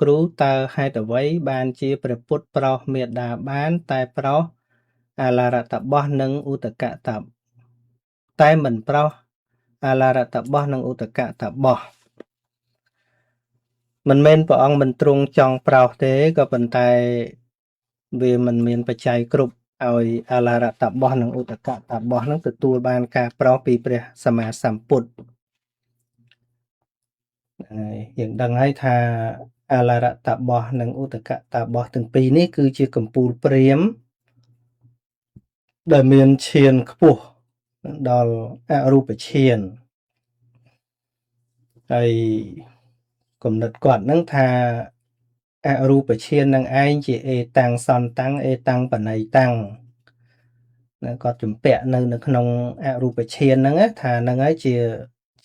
គ្រូតើហេតុអ្វីបានជាព្រះពុទ្ធប្រោសមេត្តាបានតែប្រោសអាឡារតបោះនិងឧតកតបតែមិនប្រោសអាឡារតបោះនិងឧតកតបោះមិនមែនព្រះអង្គមិនទ្រង់ចង់ប្រោសទេក៏ប៉ុន្តែវាមិនមានបច្ច័យគ្រប់ឲ្យអាឡារតបោះនិងឧតកតបោះនឹងទទួលបានការប្រោសពីព្រះសម្មាសម្ពុទ្ធហើយយើងដឹងហើយថាអាឡារតបោះនិងឧតកតបោះទាំងពីរនេះគឺជាកម្ពូលព្រាហ្មណ៍ដែលមានឈានខ្ពស់ដល់អរូបឈានហើយគំនិតគាត់នឹងថាអរូបឈាននឹងឯងជាអេតាំងសន្តាំងអេតាំងបណៃតាំងគាត់ជំពាក់នៅក្នុងអរូបឈានហ្នឹងថាហ្នឹងហើយ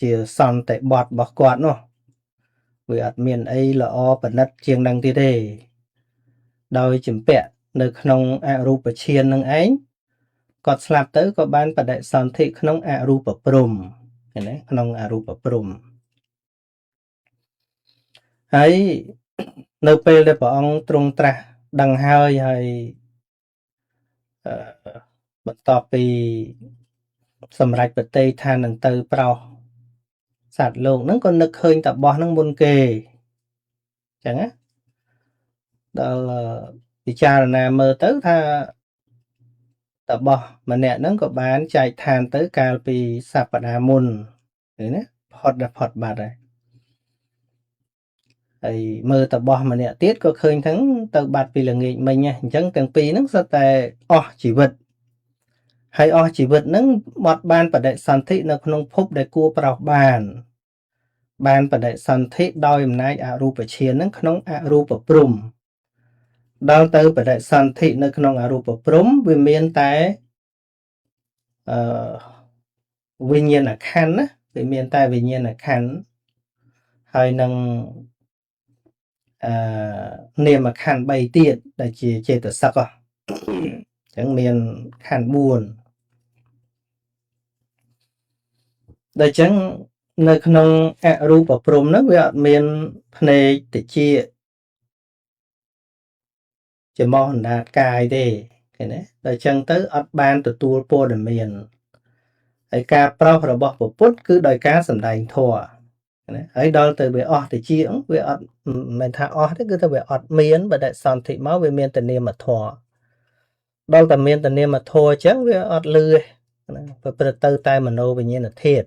ជាសន្តិបត្តិរបស់គាត់នោះវាអត់មានអីល្អប្រណិតជាងនឹងទៀតទេដោយជំពាក់នៅក្នុងអរូបឈាននឹងឯងគាត់ស្លាប់ទៅក៏បានបដិសន្ធិក្នុងអរូបព្រំឃើញទេក្នុងអរូបព្រំហើយនៅពេលដែលព្រះអង្គទ្រង់ត្រាស់ដឹងហើយបន្ទាប់ពីសម្រេចបតីឋាននឹងទៅប្រោសសត្វលោកហ្នឹងក៏នឹកឃើញតបោះហ្នឹងមុនគេអញ្ចឹងណាដល់ពិចារណាមើលទៅថាតបោះម្នាក់ហ្នឹងក៏បានចែកឋានទៅកាលពីសប្តាហ៍មុនឃើញណាផុតបាត់ហើយមើលតបោះម្នាក់ទៀតក៏ឃើញថាទៅបាត់ពីល្ងាចមិញអញ្ចឹងទាំងពីរហ្នឹងសុទ្ធតែអស់ជីវិតហើយអស់ជីវិតហ្នឹងបាត់បានបដិសន្ធិនៅក្នុងភពដែលគួរប្រោសបានបដិសន្ធិដោយអំណាចអរូបឈានហ្នឹងក្នុងអរូបព្រំដល់ទៅបដិសន្ធិនៅក្នុងអរូបព្រំវាមានតែវិញ្ញាណខណ្ឌណាវាមានតែវិញ្ញាណខណ្ឌហើយនឹងនាមខណ្ឌ3ទៀតដែលជាចេតសិកអញ្ចឹងមានខណ្ឌ4ដូច្នេះនៅក្នុងអរូបព្រំហ្នឹងវាអត់មានភ្នែកតិចជាមហណ្ដាតកាយទេឃើញទេដល់អញ្ចឹងទៅអត់បានទទួលព័ត៌មានហើយការប្រោសរបស់ពុទ្ធគឺដោយការសម្ដែងធម៌ណាហើយដល់ទៅវាអស់តិចវាអត់មិនថាអស់ទេគឺថាវាអត់មានបដិសន្ធិមកវាមានតែនាមធម៌ដល់តែមានតែនាមធម៌អញ្ចឹងវាអត់លឺទេណាប្រព្រឹត្តទៅតែមโนវិញ្ញាណធាតុ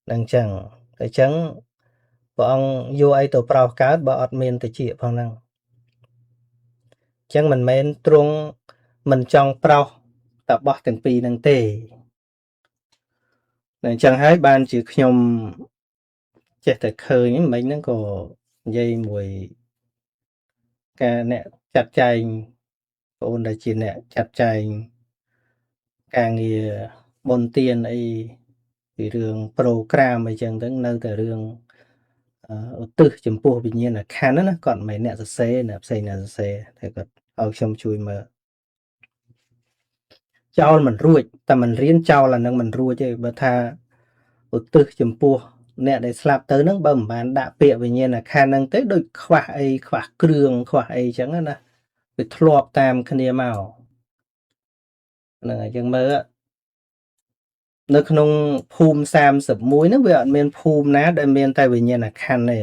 ហ្នឹងអញ្ចឹងព្រះអង្គយកអីទៅប្រោសកើតបើអត់មានតិចផងហ្នឹងអញ្ចឹងមិនមែនទ្រង់មិនចង់ប្រោសតបោះទាំងពីរហ្នឹងទេអញ្ចឹងហើយបានជាខ្ញុំចេះតែឃើញមិញហ្នឹងក៏និយាយមួយការអ្នកចាត់ចែងបងអូនដែលជាអ្នកចាត់ចែងការងារបុណ្យទានអីពីរឿងប្រូក្រាមអីចឹងទៅនៅតែរឿងឧទ្ទិសចំពោះវិញ្ញាណក្ខន្ធណាគាត់មិនមែនអ្នកសរសេរអ្នកផ្សេងអ្នកសរសេរតែគាត់ឲ្យខ្ញុំជួយមើលចោលមិនរួចតែមិនរៀនចោលអានឹងមិនរួចទេបើថាឧទ្ទិសចំពោះអ្នកដែលស្លាប់ទៅហ្នឹងបើមិនបានដាក់ពាក្យវិញ្ញាណក្ខន្ធហ្នឹងទេដូចខ្វះអីខ្វះគ្រឿងខ្វះអីចឹងណាវាធ្លាប់តាមគ្នាមកហ្នឹងហើយយើងមើលនៅក្នុងភូមិ31ហ្នឹងវាអត់មានភូមិណាដែលមានតែវិញ្ញាណក្ខន្ធទេ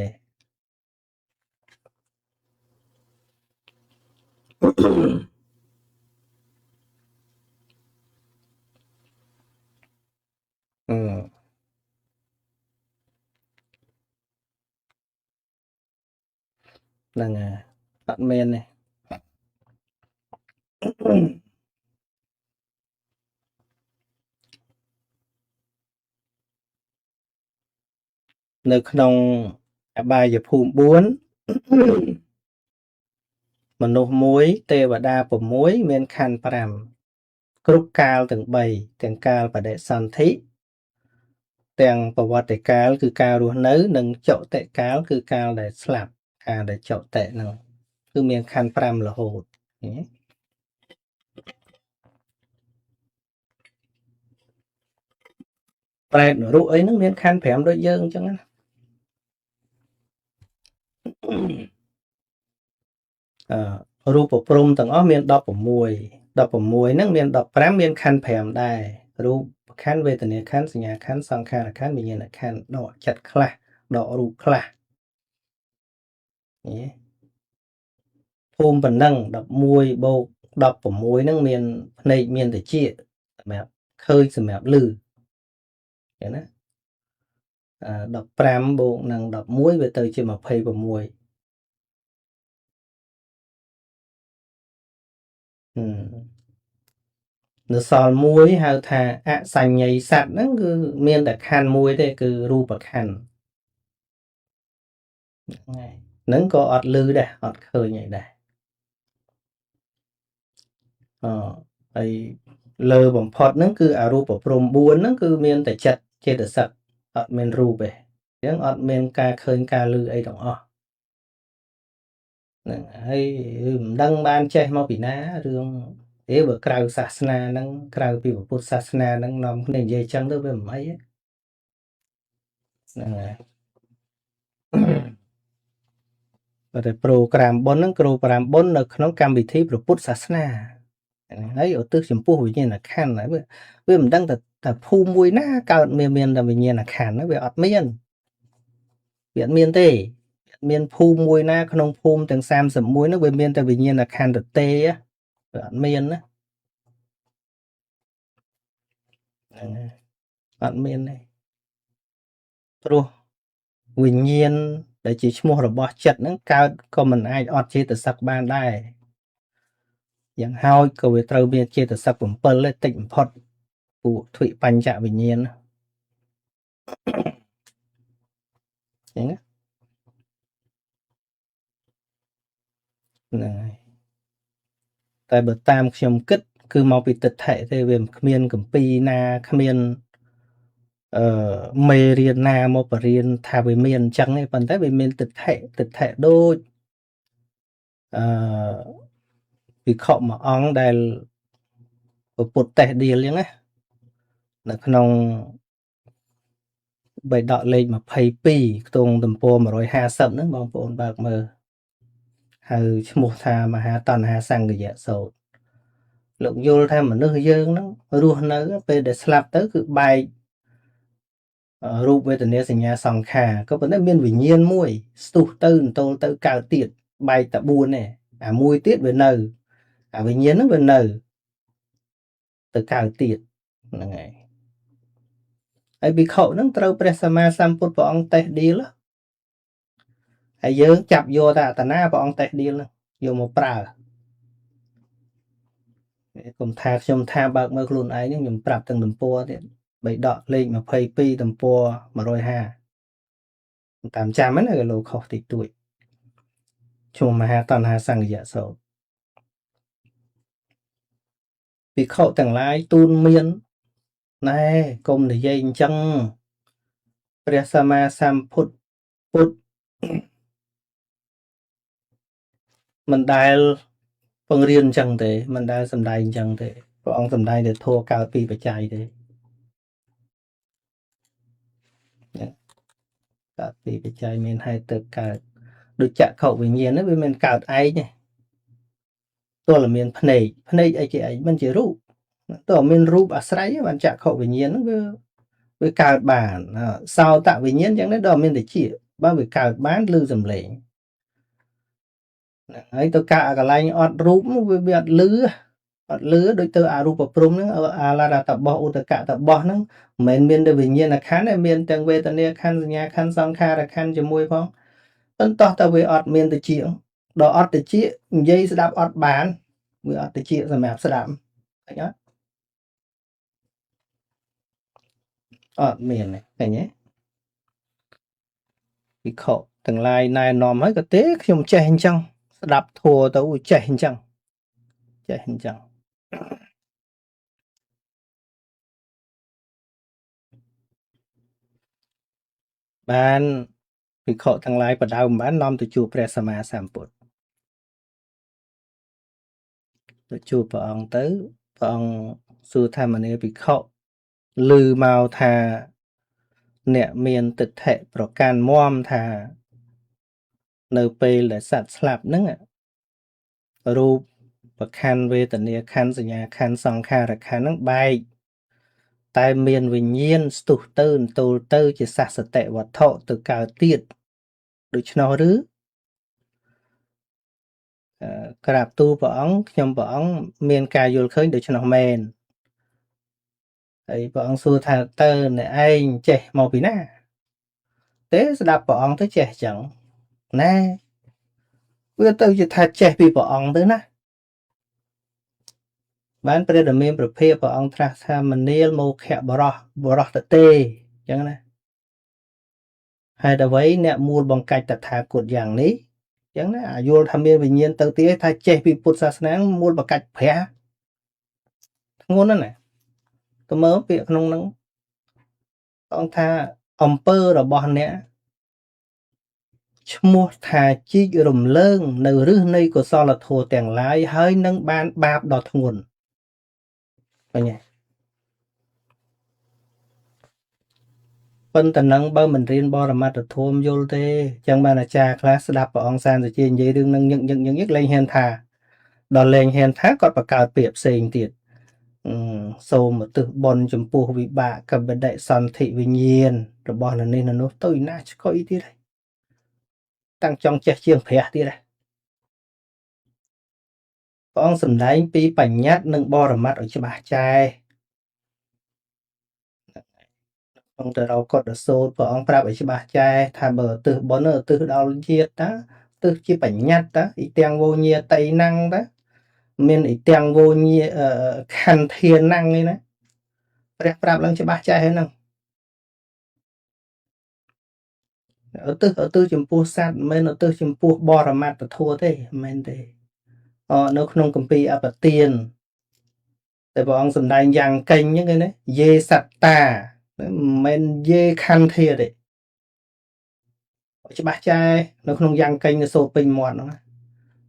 ហ្នឹងហើយអត់មានទេនៅក្នុងអបាយភូមិ4មនុស្ស1ទេវតា6មានខណ្ឌ5គ្រប់កាលទាំង3ទាំងកាលបដិសន្ធិទាំងប្រវត្តិកាលគឺការរស់នៅនិងចុតិកាលគឺកាលដែលស្លាប់កាលដែលចុតិហ្នឹងគឺមានខណ្ឌ5រហូតប្រែតនរុអីហ្នឹងមានខណ្ឌ5ដូចយើងអញ្ចឹងណា រូបព្រំទាំងអស់មាន16ហ្នឹងមាន15មានខណ្ឌ5ដែររូបខណ្ឌវេទនាខណ្ឌសញ្ញាខណ្ឌសង្ខារខណ្ឌវិញ្ញាណខណ្ឌដកចិត្តខ្លះដករូបខ្លះនេះភូមិប៉ុណ្ណឹង11បូក16ហ្នឹងមានភ្នែកមានតិចសម្រាប់ឃើញសម្រាប់ឮចឹងណា15បូកនឹង11វាទៅជា26នៅសល់មួយហៅថាអសញ្ញ័យសត្វហ្នឹងគឺមានតែខណ្ឌមួយទេគឺរូបខណ្ឌហ្នឹងក៏អត់ឮដែរអត់ឃើញអីដែរហើយលើបំផុតហ្នឹងគឺអរូបព្រំ4ហ្នឹងគឺមានតែចិត្តចេតសិកអត់មានរូបទេអញ្ចឹងអត់មានការឃើញការឮអីទាំងអស់ហ្នឹងហើយមិនដឹងបានចេះមកពីណារឿងបើក្រៅសាសនាហ្នឹងក្រៅពីពុទ្ធសាសនាហ្នឹងនាំគ្នានិយាយចឹងទៅវាមិនអីហ្នឹងហើយតែប្រូក្រាមបុណ្យហ្នឹងគ្រូក្រាមបុណ្យនៅក្នុងកម្មវិធីព្រះពុទ្ធសាសនាហើយឧទ្ទិសចំពោះវិញ្ញាណក្ខន្ធហើយវាមិនដឹងតែភូមិមួយណាកើតមានតែវិញ្ញាណក្ខន្ធវាអត់មានវាអត់មានទេមានភូមិមួយណាក្នុងភូមិទាំង31នោះវាមានតែវិញ្ញាណក្ខន្ធទេវាអត់មានណាអត់មានទេព្រោះវិញ្ញាណដែលជាឈ្មោះរបស់ចិត្តហ្នឹងកើតក៏មិនអាចអត់ចេតសិកបានដែរយ៉ាងហោចក៏វាត្រូវមានចេតសិក7ទេតិចបំផុតពួកទ្វិបញ្ចវិញ្ញាណចឹងហ្នឹងហើយតែបើតាមខ្ញុំគិតគឺមកពីទិដ្ឋិទេវាគ្មានកម្ពីណាគ្មានមេរៀនណាមកបរៀនថាវាមានអញ្ចឹងទេប៉ុន្តែវាមានទិដ្ឋិដូចវិខមួយអង្គដែលពុទ្ធតេះដៀលអញ្ចឹងណានៅក្នុងបៃដកលេខ22ខ្ទង់ទំព័រ150ហ្នឹងបងប្អូនបើកមើលហៅឈ្មោះថាមហាតណ្ហាសង្កយៈសូត្រលោកយល់ថាមនុស្សយើងហ្នឹងរស់នៅពេលដែលស្លាប់ទៅគឺបែករូបវេទនាសញ្ញាសង្ខារក៏ប៉ុន្តែមានវិញ្ញាណមួយស្ទុះទៅអន្ទល់ទៅកើតទៀតបែកតែ4ទេអាមួយទៀតវានៅអាវិញ្ញាណហ្នឹងវានៅទៅកើតទៀតហ្នឹងហើយភិក្ខុហ្នឹងត្រូវព្រះសម្មាសម្ពុទ្ធព្រះអង្គតេះដៀលហើយយើងចាប់យកតែអត្តនាព្រះអង្គតេះដៀលហ្នឹងយកមកប្រើកុំថាខ្ញុំថាបើកមើលខ្លួនឯងខ្ញុំប្រាប់ទាំងទំព័រទៀតបៃដកលេខ22ទំព័រ150តាមចាំហ្នឹងគេលោកខុសតិចតួចឈ្មោះមហាតណ្ហាសង្កយៈសូត្រភិក្ខុទាំងឡាយទូនមានណែកុំនិយាយអញ្ចឹងព្រះសម្មាសម្ពុទ្ធពុទ្ធមិនដែលបង្រៀនអញ្ចឹងទេមិនដែលសំដែងអញ្ចឹងទេព្រះអង្គសំដែងតែធัวកើតពីបច្ច័យទេកើតពីបច្ច័យមានហេតុទៅកើតដូចចក្ខុវិញ្ញាណហ្នឹងវាមិនកើតឯងទេទោះតែមានភ្នែកអីគេឯងមិនជារូបទោះមានរូបអាស្រ័យបានចក្ខុវិញ្ញាណហ្នឹងវាកើតបានសោតវិញ្ញាណចឹងដែរដល់មានតិចបើវាកើតបានឮសំឡេងហើយទៅកើតអាកន្លែងអត់រូបវាអត់ឮដូចទៅអារូបព្រំហ្នឹងអាឡារតបោះឧតកតបោះហ្នឹងមិនមែនមានតែវិញ្ញាណខណ្ឌទេមានទាំងវេទនាខណ្ឌសញ្ញាខណ្ឌសង្ខារខណ្ឌជាមួយផងប៉ុន្តែតែវាអត់មានតិចដល់អត់តិចនិយាយស្ដាប់អត់បានវាអត់តិចសម្រាប់ស្ដាប់ឃើញអត់មានទេឃើញទេវិខទាំងឡាយណែនាំហើយក៏ទេខ្ញុំចេះអញ្ចឹងស្ដាប់ធัวទៅចេះអញ្ចឹងបានភិក្ខុទាំងឡាយបដៅមិនបាននាំទៅជួបព្រះសម្មាសម្ពុទ្ធទៅជួបព្រះអង្គទៅព្រះអង្គសួរថាមនីភិក្ខុឮមកថាអ្នកមានទិដ្ឋិប្រកាន់មមថា នៅពេលដែលសត្វស្លាប់ហ្នឹងរូបប្រខណ្ឌវេទនាខណ្ឌសញ្ញាខណ្ឌសង្ខារខណ្ឌហ្នឹងបែកតែមានវិញ្ញាណស្ទុះទៅន្ទូលទៅជាសសតិវត្ថុទៅកើតទៀតដូច្នោះឬក្រាបទូលព្រះអង្គខ្ញុំព្រះអង្គមានការយល់ឃើញដូច្នោះមែនហើយព្រះអង្គសួរថាតើអ្នកឯងចេះមកពីណាទេស្ដាប់ព្រះអង្គទៅចេះចឹងណែវាទៅជាថាចេះពីព្រះអង្គទៅណាបានព្រះដ៏មានប្រភេទព្រះអង្គត្រាស់ថាមនាលមោខៈបរោះតទេចឹងណាហេតុអ្វីអ្នកមូលបង្កាច់តថាគតយ៉ាងនេះចឹងណាយល់ថាមានវិញ្ញាណទៅទៀតថាចេះពីពុទ្ធសាសនាមូលបង្កាច់ព្រះធ្ងន់ណាស់ទៅមើលពាក្យក្នុងហ្នឹងអង្គថាអំពើរបស់អ្នកឈ្មោះថាជីករំលើងនៅឫសនៃកុសលធម៌ទាំងឡាយហើយនឹងបានបាបដ៏ធ្ងន់ឃើញទេប៉ុន្តែនឹងបើមិនរៀនបរមត្ថធម៌យល់ទេចឹងបានអាចារ្យខ្លះស្ដាប់ព្រះអង្គសានសុជានិយាយរឿងនឹងញឹកលែងហ៊ានថាដល់លែងហ៊ានថាគាត់បង្កើតពាក្យផ្សេងទៀតសូមឧទ្ទិសបុណ្យចំពោះវិបាកកបដិសន្ធិវិញ្ញាណរបស់នៅនេះនៅនោះទៅណាឆ្កុយទៀតហើយតាំងចង់ចេះជាងព្រះទៀតហើយព្រះអង្គសម្ដែងពីបញ្ញត្តិនិងបរមត្ថឲ្យច្បាស់ចែក្នុងតរោកតសូត្រព្រះអង្គប្រាប់ឲ្យច្បាស់ចែថាបើឧទ្ទិសបុណ្យឧទ្ទិសដល់ញាតិតាឧទ្ទិសជាបញ្ញត្តិតាអ៊ីទាំងវោញាតៃណាំងតាមានអ៊ីទាំងវោញាខន្ធាណាំងនេះណាព្រះប្រាប់ឡើងច្បាស់ចែហ្នឹងឧទ្ទិសចំពោះសត្វមិនមែនឧទ្ទិសចំពោះបរមត្ថធម៌ទេមិនមែនទេនៅក្នុងគម្ពីរអបទានតែព្រះអង្គសម្ដែងយ៉ាងកេញហ្នឹងណាយេសត្តាមិនមែនយេខន្ធាទេច្បាស់ចែនៅក្នុងយ៉ាងកេញនៅសូត្រពេញមាត់ហ្នឹង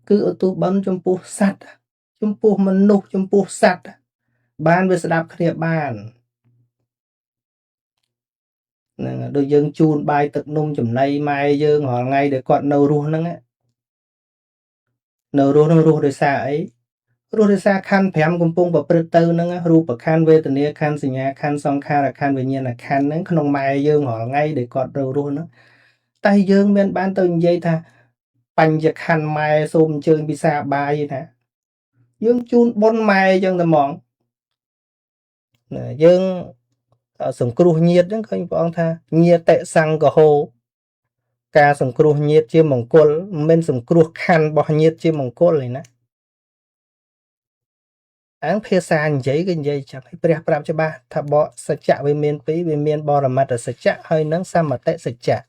គឺឧទ្ទិសបុណ្យចំពោះសត្វចំពោះមនុស្សចំពោះសត្វបានវាស្ដាប់គ្នាបានហ្នឹងដូចយើងជូនបាយទឹកនំចំណីម៉ែយើងរាល់ថ្ងៃដែលគាត់នៅរស់ហ្នឹងនៅរស់នឹងរស់ដោយសារអីរស់ដោយសារខណ្ឌ5កំពុងប្រព្រឹត្តទៅហ្នឹងរូបខណ្ឌវេទនាខណ្ឌសញ្ញាខណ្ឌសង្ខារខណ្ឌវិញ្ញាណខណ្ឌហ្នឹងក្នុងម៉ែយើងរាល់ថ្ងៃដែលគាត់នៅរស់ហ្នឹងតែយើងមានបានទៅនិយាយថាបញ្ញខណ្ឌម៉ែសូមអញ្ជើញពិសាបាយណាយើងជូនបុណ្យម៉ែអញ្ចឹងតែហ្មងយើងសង្គ្រោះញាតិហ្នឹងឃើញព្រះអង្គថាញាតិសង្កហោការសង្គ្រោះញាតិជាមង្គលមិនមែនសង្គ្រោះខណ្ឌរបស់ញាតិជាមង្គលទេណាភាសានិយាយគឺនិយាយចឹងហើយព្រះប្រាប់ច្បាស់ថាបកសច្ចៈវាមានពីរវាមានបរមត្តសច្ចៈហើយនិងសមតិសច្ចៈ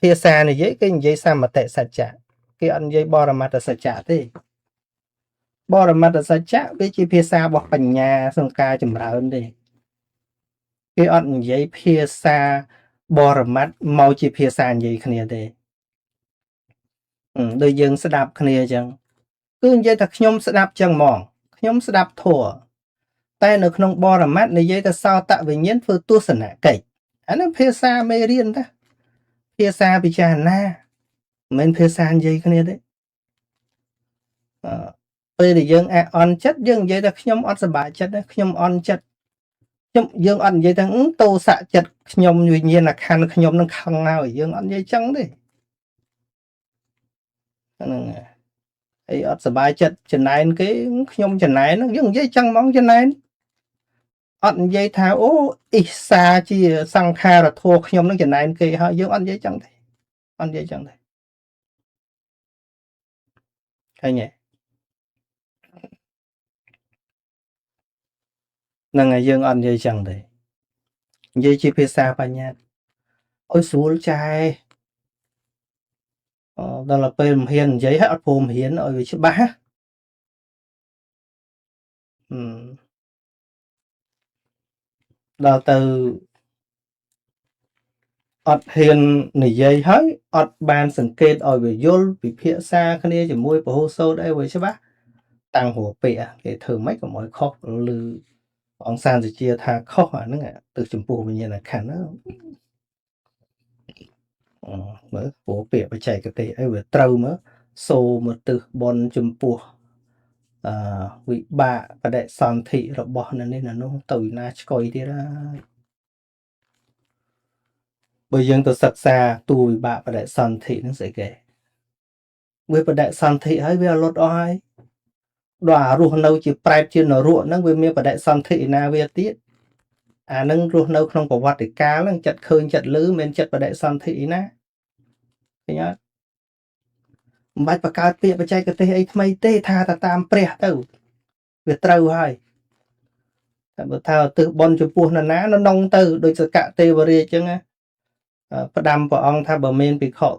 ភាសានិយាយគេនិយាយសមតិសច្ចៈគេអត់និយាយបរមត្តសច្ចៈទេបរមត្តសច្ចៈវាជាភាសារបស់បញ្ញាក្នុងការចម្រើនទេគេអត់និយាយភាសាបរមត្តមកជាភាសានិយាយគ្នាទេដូចយើងស្ដាប់គ្នាអញ្ចឹងគឺនិយាយថាខ្ញុំស្ដាប់ចឹងហ្មងខ្ញុំស្ដាប់ធัวតែនៅក្នុងបរមត្តនិយាយថាសោតវិញ្ញាណធ្វើទស្សនកិច្ចអានោះភាសាមេរៀនតាភាសាពិចារណាមិនមែនភាសានិយាយគ្នាទេពេលដែលយើងអន់ចិត្តយើងនិយាយថាខ្ញុំអត់សប្បាយចិត្តខ្ញុំអន់ចិត្តយើងអត់និយាយថាតោសៈចិត្តខ្ញុំវិញ្ញាណខណ្ឌខ្ញុំនឹងខឹងហើយយើងអត់និយាយចឹងទេហ្នឹងអីអត់សប្បាយចិត្តចំណែនគេខ្ញុំចំណែនយើងនិយាយចឹងហ្មងចំណែនអត់និយាយថាអូអ៊ីសាជាសង្ខារធัวខ្ញុំនឹងចំណែនគេហើយយើងអត់និយាយចឹងទេអត់និយាយចឹងទេឃើញទេហ្នឹងហើយយើងអត់និយាយចឹងទេនិយាយជាភាសាបញ្ញាឲ្យស្រួលចែដល់ពេលមិនហ៊ាននិយាយហើយអត់ព្រមហ៊ានឲ្យវាច្បាស់ដល់ទៅអត់ហ៊ាននិយាយហើយអត់បានសង្កេតឲ្យវាយល់ពិភាក្សាគ្នាជាមួយពហុសូត្រអីវាច្បាស់តាំងហួរពេកគេធ្វើម៉េចកុំឲ្យខុសឬអង្គសានសុជាថាខុសអាហ្នឹងទៅចំពោះវិញ្ញាណខណ្ឌ មើលព្រោះពាក្យបច្ចេកទេសអីវាត្រូវមើលសូមទិសបនចំពោះវិបាកបដិសន្ធិរបស់នៅនេះនៅនោះទៅណាឆ្កុយទៀតហើយបើយើងទៅសិក្សាទូវិបាកបដិសន្ធិហ្នឹងស្អីគេវាបដិសន្ធិហើយវាលត់អស់ហើយដល់អារស់នៅជាប្រែតជានរកហ្នឹងវាមានបដិសន្ធិឯណាវាទៀតអានឹងរស់នៅក្នុងប្រវត្តិកាលហ្នឹងចិត្តឃើញចិត្តឮមិនចិត្តបដិសន្ធិឯណាឃើញអត់មិនបាច់បង្កើតពាក្យបច្ចេកទេសអីថ្មីទេថាតាមព្រះទៅវាត្រូវហើយតែបើថាទិសបនចំពោះនរណានៅនងទៅដូចសកទេវរាជអញ្ចឹងណាផ្ដាំព្រះអង្គថាបើមានភិក្ខុ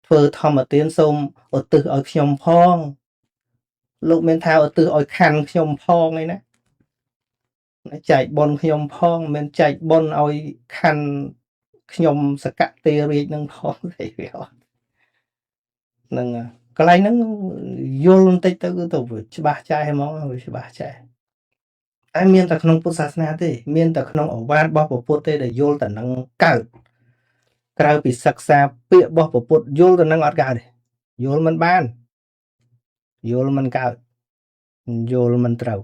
ធ្វើធម្មទានសូមឧទ្ទិសឲ្យខ្ញុំផងលោកមានថាឧទ្ទិសឲ្យខណ្ឌខ្ញុំផងអីណាចែកបុណ្យខ្ញុំផងមិនចែកបុណ្យឲ្យខណ្ឌខ្ញុំសកទេរាជនឹងផងទេវាអត់នឹងកន្លែងហ្នឹងយល់បន្តិចទៅគឺទៅច្បាស់ចែហ្មងវាច្បាស់ចែតែមានតែក្នុងពុទ្ធសាសនាទេមានតែក្នុងអវាទរបស់ព្រះពុទ្ធទេដែលយល់តែនឹងកើតក្រៅពីសិក្សាពាក្យរបស់ព្រះពុទ្ធយល់ទៅនឹងអត់កើតទេយល់មិនបានយល់មិនកើតយល់មិនត្រូវ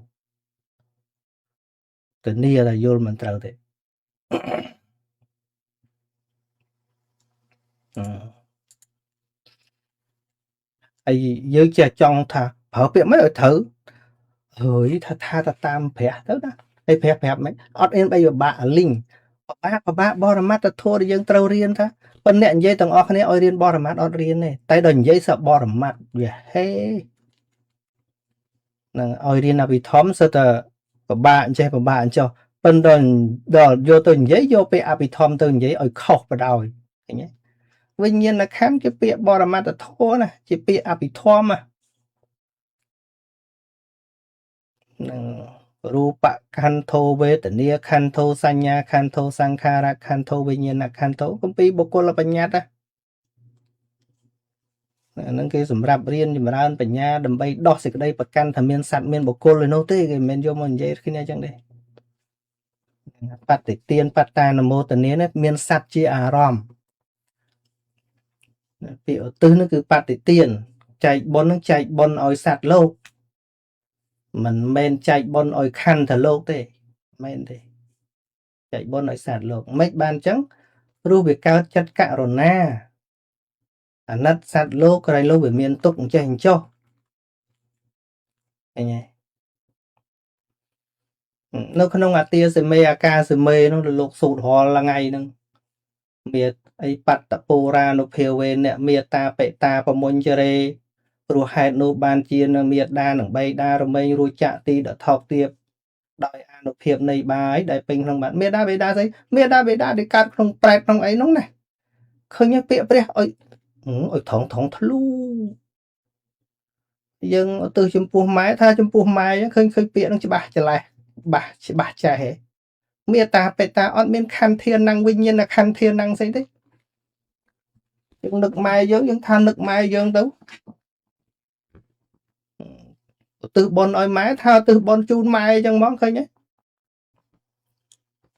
ធានាថាយល់មិនត្រូវទេហើយយើងចេះចង់ថាប្រើពាក្យមិនឲ្យត្រូវហើយថាតាមព្រះទៅណាហើយព្រះប្រាប់មិនអត់មានបីពិបាកលីងពិបាកបរមត្តធម៌ដែលយើងត្រូវរៀនថាប៉ុន្តែអ្នកនិយាយទាំងអស់គ្នាឲ្យរៀនបរមត្តអត់រៀនទេតែដល់និយាយសបរមត្តវាហេនឹងឲ្យរៀនអភិធម្មសិតតែពិបាកអញ្ចេះពិបាកអញ្ចោះប៉ុន្តែដល់យកទៅនិយាយយកពាក្យអភិធម្មទៅនិយាយឲ្យខុសបដ ாய் ឃើញទេវិញ្ញាណខណ្ឌជាពាក្យបរមត្តធម៌ណាជាពាក្យអភិធម្មនឹងរូបខន្ធោវេទនាខន្ធោសញ្ញាខន្ធោសង្ខារខន្ធោវិញ្ញាណខន្ធោគម្ពីរបុគ្គលបញ្ញត្តិហ្នឹងគេសម្រាប់រៀនចម្រើនបញ្ញាដើម្បីដោះសេចក្តីប្រកាន់ថាមានសត្វមានបុគ្គលឯនោះទេគេមិនមែនយកមកនិយាយគ្នាអញ្ចឹងទេបតិទានបត្តានមោទនានេះមានសត្វជាអារម្មណ៍ពាក្យឧទ្ទិសនោះគឺបតិទានចែកបុណ្យនឹងចែកបុណ្យឲ្យសត្វលោកមិនមែនចែកបុណ្យឲ្យខណ្ឌទៅលោកទេមែនទេចែកបុណ្យឲ្យសត្វលោកមិនបានអញ្ចឹងព្រោះវាកើតចិត្តករុណាអាណិតសត្វលោកក្រៃលោកវាមានទុកអញ្ចេះអញ្ចោះឃើញទេនៅក្នុងអាទាសេមេអាកាសេមេនោះលោកសូត្ររាល់ថ្ងៃហ្នឹងមានអីបត្តពូរានុភាវេអ្នកមេតាបិតាប្រមុញ្ជរេព្រោះហេតុនោះបានជានៅមេដានឹងបីដារមែងរួចចាក់ទីដថោកទៀតដោយអនុភាពនៃបាយដែលពេញក្នុងបាត់មេដាបេដាស្អីមេដាបេដាដែលកើតក្នុងប្រែតក្នុងអីនោះណាឃើញពាក្យព្រះឲ្យថងធ្លូយើងទៅចំពោះម៉ែថាចំពោះម៉ែឃើញពាក្យនឹងច្បាស់ច្រឡេះច្បាស់ចេះហេមេតាបេតាអត់មានខន្ធធាននឹងវិញ្ញាណខន្ធធាននឹងស្អីទេយើងនឹកម៉ែយើងថានឹកម៉ែយើងទៅឧទ្ទិសបុណ្យឲ្យម៉ែថាឧទ្ទិសបុណ្យជូនម៉ែអញ្ចឹងហ្មងឃើញទេ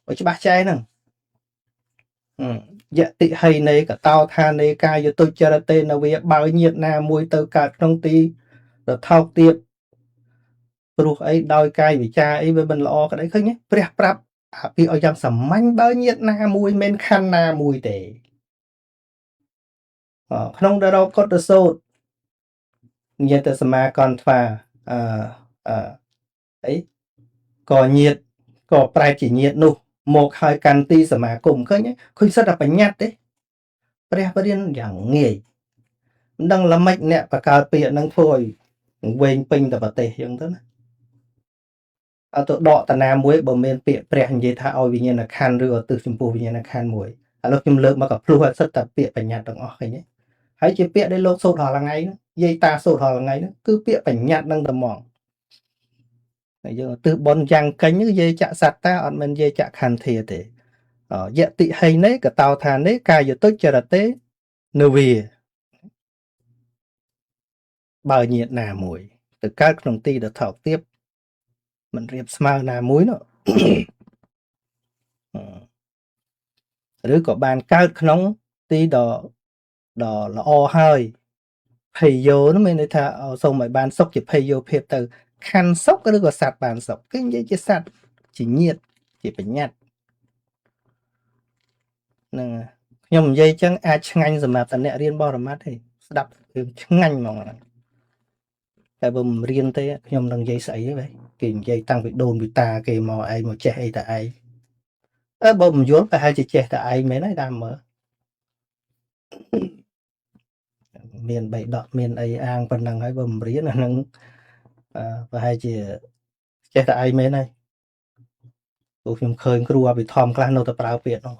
ឲ្យច្បាស់ចែហ្នឹងយតិហីនៃកតោថានៃកាយទុចរតេនវាបើញាតណាមួយទៅកើតក្នុងទីរថោកទៀតព្រោះអីដោយកាយវិការអីវាមិនល្អក្តីឃើញទេព្រះប្រាប់អាពីឲ្យយ៉ាងសាមញ្ញបើញាតណាមួយមិនខណ្ឌណាមួយទេក្នុងដរកុតសូត្រញាតសមាកន្ធវាអីក៏ញាតក៏ប្រែជាញាតនោះមកឲ្យកាន់ទីសមាគមឃើញសិតតែបញ្ញត្តិទេព្រះបរិញ្ញាយ៉ាងងាយមិនដឹងល្មិចអ្នកបកើតពាក្យហ្នឹងធ្វើឲ្យវែងពេញតែប្រទេសអញ្ចឹងទៅណាអត់ទៅដកតាណាមួយបើមានពាក្យព្រះនិយាយថាឲ្យវិញ្ញាណខណ្ឌឬឧទ្ទិសចំពោះវិញ្ញាណខណ្ឌមួយឥឡូវខ្ញុំលើកមកក៏ភ្លោះឲ្យសិតតែពាក្យបញ្ញត្តិទាំងអស់ឃើញទេហើយជាពាក្យដែលលោកសូត្ររាល់ថ្ងៃហ្នឹងយាយតាសូត្ររាល់ថ្ងៃហ្នឹងគឺពាក្យបញ្ញត្តិហ្នឹងតែហ្មងហើយយើងឧទ្ទិសបុណ្យយ៉ាងកេញគឺយាយចៈសត្តាអត់មែនយាយចៈខន្ធាទេយតិហីនេះកតោថានេះកាយទុចរតេនវាបើញាតណាមួយទៅកើតក្នុងទីដថោកទៀតមិនរៀបស្មើណាមួយនោះឬក៏បានកើតក្នុង ទីដ៏ល្អហើយភ័យយោនោះមានន័យថាសូមឲ្យបានសុខជាភ័យយោភាពទៅខណ្ឌសុខឬក៏សត្វបានសុខគេនិយាយជាសត្វជាញាតជាបញ្ញត្តិហ្នឹងខ្ញុំនិយាយចឹងអាចឆ្ងាញ់សម្រាប់តអ្នករៀនបរមត្ថទេស្ដាប់គឺឆ្ងាញ់ហ្មងតែបើមិនរៀនទេខ្ញុំនឹងនិយាយស្អីទេគេនិយាយតាំងពីដូនពីតាគេមកឯងមកចេះអីតែឯងបើមិនយល់ប្រហែលជាចេះតែឯងមែនហើយតាមមើលមានបៃដកមានអីអាងប៉ុណ្ណឹងហើយបើមិនរៀនអាហ្នឹងប្រហែលជាចេះតែឯងមែនហើយព្រោះខ្ញុំឃើញគ្រូអភិធម្មខ្លះនៅតែប្រើពាក្យនោះ